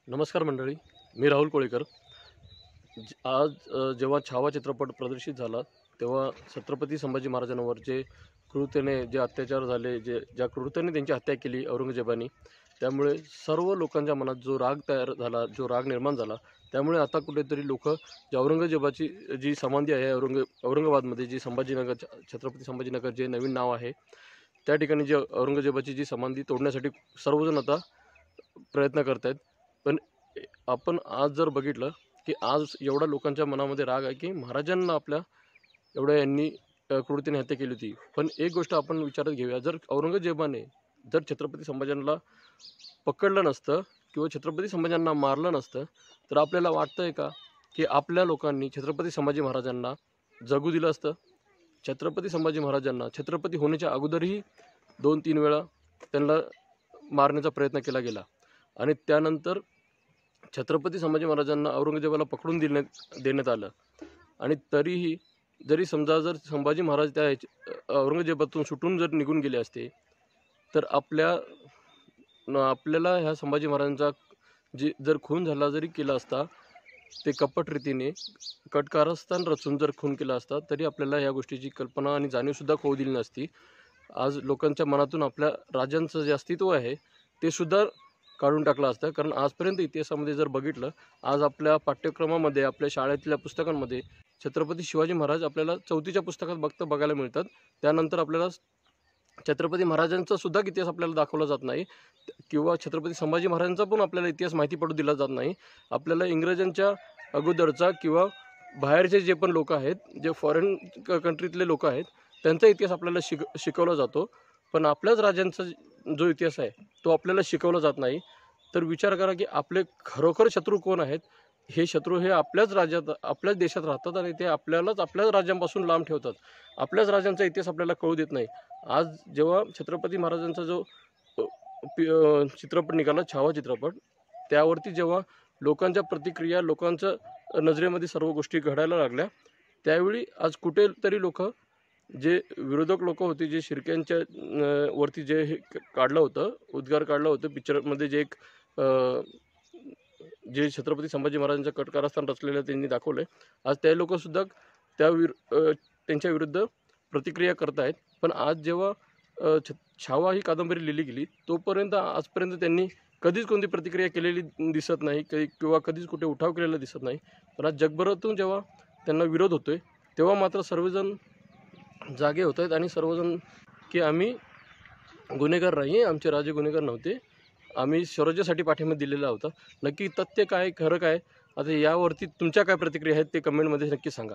नमस्कार मंडळी, मी राहुल कोळेकर। आज जेव्हा छावा चित्रपट प्रदर्शित झाला तेव्हा छत्रपती संभाजी महाराजांवर जे क्रूरतेने जे अत्याचार झाले, ज्या क्रूरतेने त्यांची हत्या केली औरंगजेबाने, त्यामुळे सर्व लोकांच्या मनात जो राग तयार झाला, जो राग निर्माण झाला, त्यामुळे आता कुठेतरी लोक जे औरंगजेबाची जी समाधी आहे औरंगाबादमध्ये, जी संभाजीनगर, छत्रपती संभाजीनगर जे नवीन नाव आहे, त्या ठिकाणी जे औरंगजेबाची जी समाधी तोडण्यासाठी सर्वजण आता प्रयत्न करत आहेत। पण आपण आज जर बघितलं की आज एवढा लोकांच्या मनामध्ये राग आहे की महाराजांना आपल्या एवढ्या यांनी क्रूरतेने हत्या केली होती। पण एक गोष्ट आपण विचारात घेऊया, जर औरंगजेबाने जर छत्रपती संभाजींना पकडलं नसतं किंवा छत्रपती संभाजींना मारलं नसतं, तर आपल्याला वाटतंय का की आपल्या लोकांनी छत्रपती संभाजी महाराजांना जगू दिलं असतं? छत्रपती संभाजी महाराजांना छत्रपती होण्याच्या अगोदरही 2-3 वेळा त्यांना मारण्याचा प्रयत्न केला गेला आणि त्यानंतर छत्रपती संभाजी महाराजांना औरंगजेबाला पकडून देण्यात आलं आणि तरीही जरी समजा जर संभाजी महाराज त्या औरंगजेबातून सुटून जर निघून गेले असते, तर आपल्याला ह्या संभाजी महाराजांचा जर खून झाला जरी केला असता, ते कपट रीतीने कटकारस्थान रचून जर खून केला असता, तरी आपल्याला ह्या गोष्टीची कल्पना आणि जाणीवसुद्धा होऊ दिली नसती। आज लोकांच्या मनातून आपल्या राजांचं जे अस्तित्व आहे ते सुद्धा काढून टाकलं असतं। कारण आजपर्यंत इतिहासामध्ये जर बघितलं, आज आपल्या पाठ्यक्रमामध्ये, आपल्या शाळेतल्या पुस्तकांमध्ये छत्रपती शिवाजी महाराज आपल्याला 4थीच्या पुस्तकात बघायला मिळतात। त्यानंतर आपल्याला छत्रपती महाराजांचा सुद्धा इतिहास आपल्याला दाखवला जात नाही किंवा छत्रपती संभाजी महाराजांचा पण आपल्याला इतिहास माहिती पडू दिला जात नाही। आपल्याला इंग्रजांच्या अगोदरचा किंवा बाहेरचे जे पण लोक आहेत, जे फॉरेन कंट्रीतले लोक आहेत, त्यांचा इतिहास आपल्याला शिकवला जातो। पण आपल्याच राजांचा जो इतिहास आहे तो आपल्याला शिकवला जात नाही। तर विचार करा की आपले खरोखर शत्रू कोण आहेत? हे शत्रू हे आपल्याच राज्यात, आपल्याच देशात राहतात आणि ते आपल्यालाच आपल्याच राज्यांपासून लांब ठेवतात। आपल्याच राजांचा इतिहास आपल्याला कळू देत नाही। आज जेव्हा छत्रपती महाराजांचा जो चित्रपट निघाला, छावा चित्रपट, त्यावरती जेव्हा लोकांच्या प्रतिक्रिया, लोकांच्या नजरेमध्ये सर्व गोष्टी घडायला लागल्या, त्यावेळी आज कुठेतरी लोक, जे विरोधक लोक होते, जे शिर्क्यांच्या वरती जे हे काढलं होतं, उद्गार काढलं होतं पिक्चरमध्ये, जे छत्रपती संभाजी महाराजांचं कटकारस्थान रचलेलं त्यांनी दाखवलंय, आज ते लोकसुद्धा त्यांच्या विरुद्ध प्रतिक्रिया करत आहेत। पण आज जेव्हा छावा ही कादंबरी लिहिली गेली, तोपर्यंत आजपर्यंत त्यांनी कधीच कोणती प्रतिक्रिया केलेली दिसत नाही, किंवा कधीच कुठे उठाव केलेला दिसत नाही। पण आज जगभरातून जेव्हा त्यांना विरोध होतोय, तेव्हा मात्र सर्वजण जागे होत आहेत आणि सर्वजण की आम्ही गुन्हेगार नाही, आमचे राजे गुन्हेगार नव्हते, आम्ही स्वराज्यासाठी पाठिंबा दिलेला होता। नक्की तथ्य काय, खरं काय, आता यावरती तुमच्या काय प्रतिक्रिया आहेत ते कमेंटमध्ये नक्की सांगा।